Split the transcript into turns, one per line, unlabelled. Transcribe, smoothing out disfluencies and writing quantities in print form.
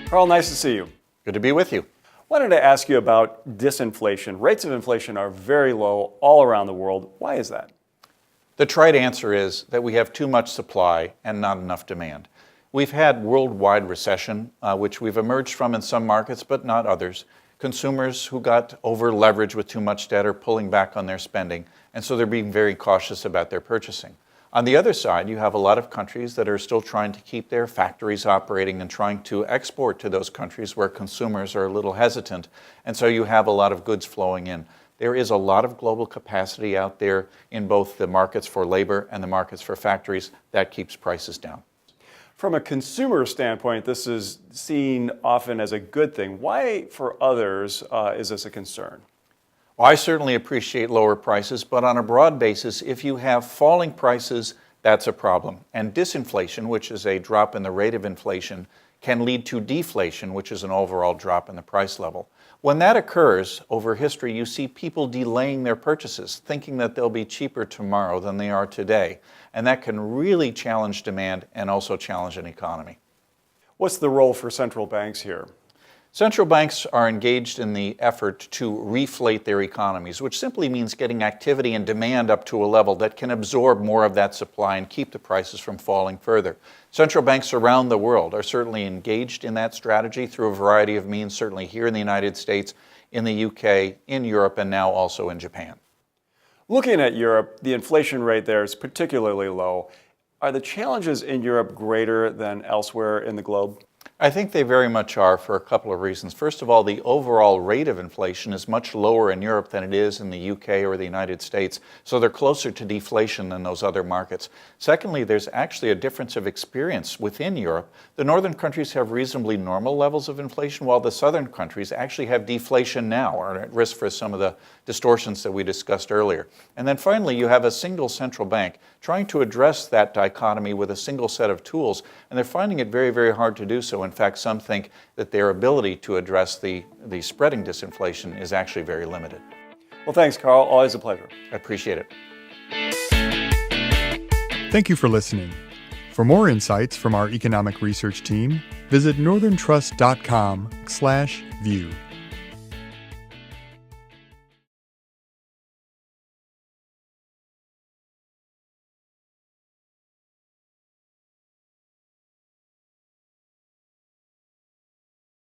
Carl, nice to see you.
Good to be with you.
Wanted to ask you about disinflation. Rates of inflation are very low all around the world. Why is that?
The trite answer is that we have too much supply and not enough demand. We've had worldwide recession, which we've emerged from in some markets, but not others. Consumers who got over leveraged with too much debt are pulling back on their spending, and so they're being very cautious about their purchasing. On the other side, you have a lot of countries that are still trying to keep their factories operating and trying to export to those countries where consumers are a little hesitant, and so you have a lot of goods flowing in. There is a lot of global capacity out there in both the markets for labor and the markets for factories. That keeps prices down.
From a consumer standpoint, this is seen often as a good thing. Why, for others, is this a concern?
Well, I certainly appreciate lower prices, but on a broad basis, if you have falling prices, that's a problem. And disinflation, which is a drop in the rate of inflation, can lead to deflation, which is an overall drop in the price level. When that occurs over history, you see people delaying their purchases, thinking that they'll be cheaper tomorrow than they are today. And that can really challenge demand and also challenge an economy.
What's the role for central banks here?
Central banks are engaged in the effort to reflate their economies, which simply means getting activity and demand up to a level that can absorb more of that supply and keep the prices from falling further. Central banks around the world are certainly engaged in that strategy through a variety of means, certainly here in the United States, in the UK, in Europe, and now also in Japan.
Looking at Europe, the inflation rate there is particularly low. Are the challenges in Europe greater than elsewhere in the globe?
I think they very much are for a couple of reasons. First of all, the overall rate of inflation is much lower in Europe than it is in the UK or the United States, so they're closer to deflation than those other markets. Secondly, there's actually a difference of experience within Europe. The northern countries have reasonably normal levels of inflation, while the southern countries actually have deflation now, or are at risk for some of the distortions that we discussed earlier. And then finally, you have a single central bank trying to address that dichotomy with a single set of tools, and they're finding it very, very hard to do so. In fact, some think that their ability to address the spreading disinflation is actually very limited.
Well, thanks, Carl. Always a pleasure.
I appreciate it.
Thank you for listening. For more insights from our economic research team, visit northerntrust.com/view.